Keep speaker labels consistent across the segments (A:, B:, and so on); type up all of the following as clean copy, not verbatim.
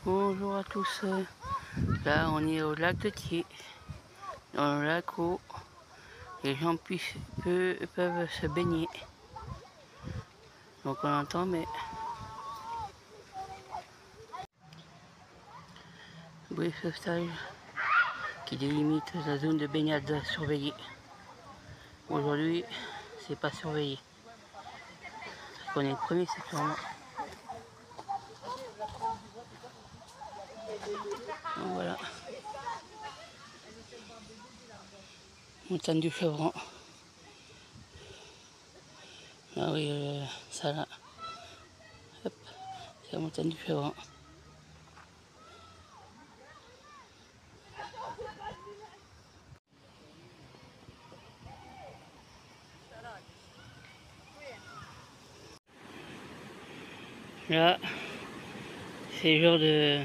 A: Bonjour à tous, là on est au lac de Thiers, dans le lac où les gens peuvent se baigner. Donc on entend mais bruit de sauvetage qui délimite la zone de baignade surveillée. Aujourd'hui c'est pas surveillé, parce qu'on est le 1er septembre. Donc voilà, montagne du Chevron. Ah oui, ça là, hop, c'est la montagne du Chevron. Là, c'est le genre de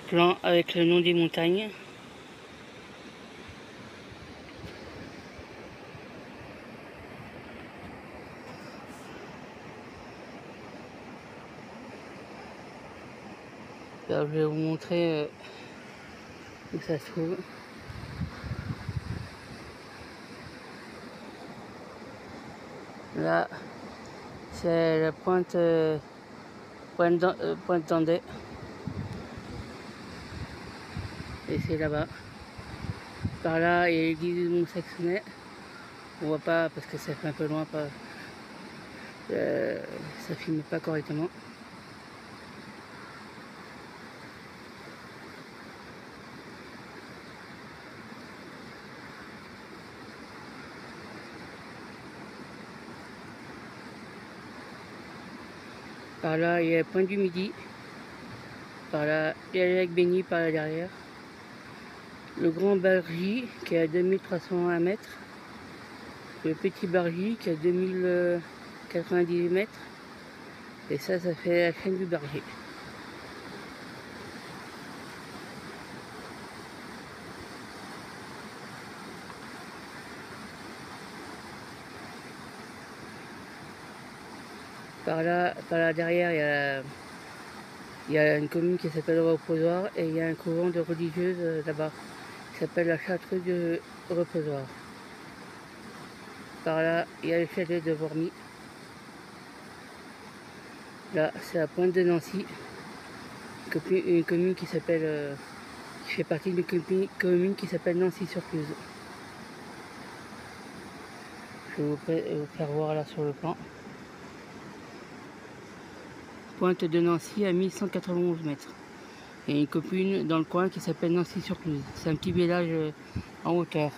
A: plan avec le nom des montagnes. Là, je vais vous montrer où ça se trouve. Là, c'est la pointe d'Andai. Et c'est là-bas. Par là, il y a l'église de Mont-Saxonnet. On voit pas parce que ça fait un peu loin, ça filme pas correctement. Par là, il y a la pointe du Midi. Par là, il y a le lac Béni par là derrière. Le grand Bargy qui est à 2301 mètres. Le petit Bargy qui est à 2098 mètres. Et ça fait la chaîne du Bargy. Par là derrière, il y a une commune qui s'appelle Reposoir et il y a un couvent de religieuses là-bas qui s'appelle la Châtre de Reposoir. Par là, il y a le chalet de Vormy. Là, c'est la pointe de Nancy, une commune qui s'appelle, qui fait partie d'une commune qui s'appelle Nancy-sur-Cluse. Je vais vous faire voir là sur le plan. Pointe de Nancy à 1191 mètres. Il y a une commune dans le coin qui s'appelle Nancy-sur-Cluse. C'est un petit village en hauteur.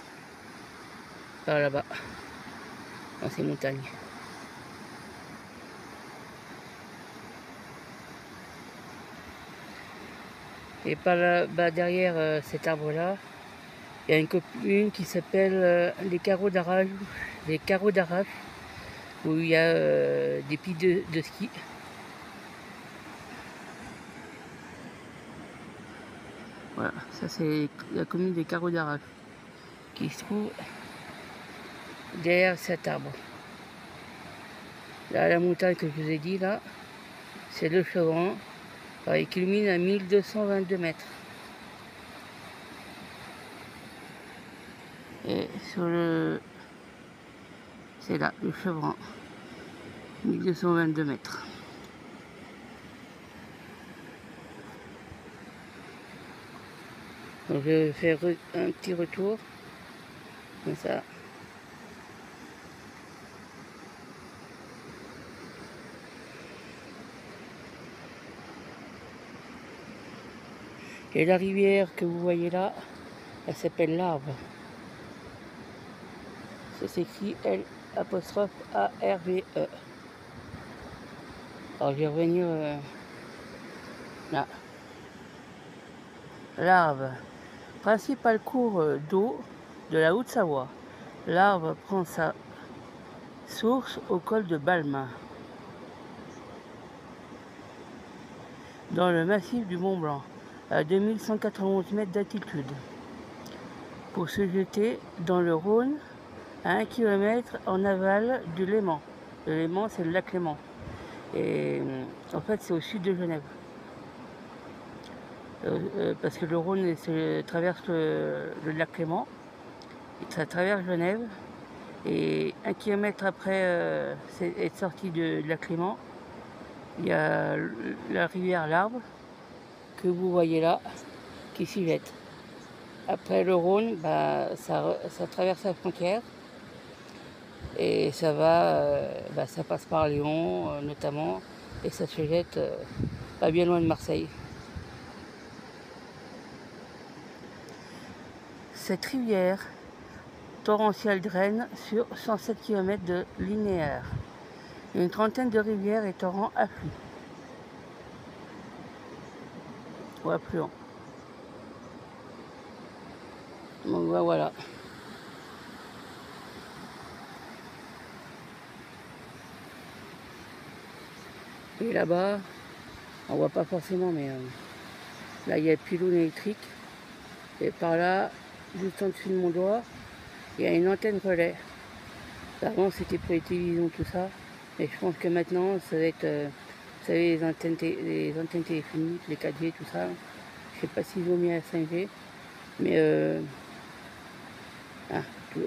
A: Par là-bas, dans ces montagnes. Et par là-bas, derrière cet arbre-là, il y a une commune qui s'appelle les Carreaux d'Arrache, où il y a des pistes de ski. Voilà, ça c'est la commune des Carreaux d'Arrache, qui se trouve derrière cet arbre. Là, la montagne que je vous ai dit, là, c'est le Chevron. Il culmine à 1222 mètres. Et c'est là, le Chevron, 1222 mètres. Donc je vais faire un petit retour, comme ça. Et la rivière que vous voyez là, elle s'appelle l'Arve. Ça s'écrit L''A''R''V''E. Alors je vais revenir là. L'Arve, principal cours d'eau de la Haute-Savoie. L'Arve prend sa source au col de Balme, dans le massif du Mont Blanc, à 2191 mètres d'altitude, pour se jeter dans le Rhône à 1 km en aval du Léman. Le Léman, c'est le lac Léman. Et en fait, c'est au sud de Genève. parce que le Rhône traverse le lac Léman, et ça traverse Genève, et 1 kilomètre après être sorti de lac Léman, il y a la rivière l'Arbre, que vous voyez là, qui s'y jette. Après le Rhône, bah, ça traverse la frontière, et ça ça passe par Lyon notamment, et ça se jette pas bien loin de Marseille. Cette rivière torrentielle draine sur 107 km de linéaire. Une trentaine de rivières et torrents affluent ou affluents. Donc voilà. Et là-bas, on voit pas forcément, mais là il y a le pylône électrique. Et par là, juste en dessous de mon doigt, il y a une antenne relais. Avant c'était pour les télévisions, tout ça. Et je pense que maintenant, ça va être, vous savez, les antennes téléphoniques, les 4G, tout ça. Je sais pas s'ils ont mis à 5G. Mais ah,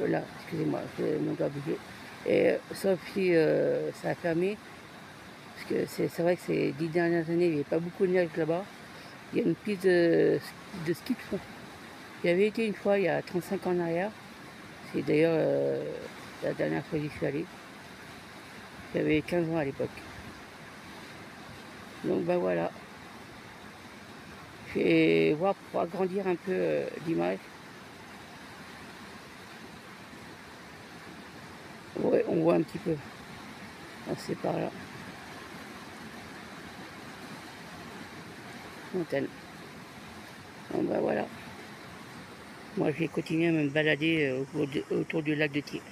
A: là, excusez-moi, mon doigt bougé. Et sauf si ça a fermé. Parce que c'est vrai que ces 10 dernières années, il n'y avait pas beaucoup de neige là-bas. Il y a une piste de ski de fond. J'y avais été une fois, il y a 35 ans en arrière. C'est d'ailleurs la dernière fois que j'y suis allé. J'avais 15 ans à l'époque. Donc ben voilà. Je vais voir pour agrandir un peu l'image. Ouais, on voit un petit peu. C'est par là. Montagne. Donc ben voilà. Moi je vais continuer à me balader autour du lac de Thiers.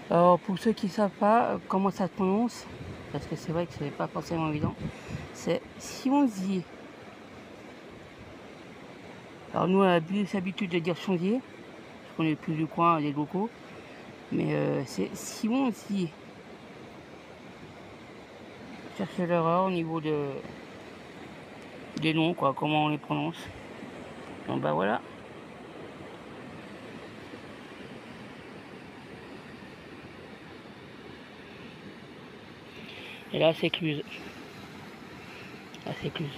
A: Alors pour ceux qui ne savent pas comment ça se prononce, parce que c'est vrai que c'est pas forcément évident, c'est Sionzier. Alors nous on a plus l'habitude de dire Sionzier, parce qu'on est plus du coin des locaux, mais c'est Sionzier. Cherchez l'erreur au niveau des noms, quoi, comment on les prononce. Donc bah voilà. Et là c'est Cluse. Là c'est Cluse.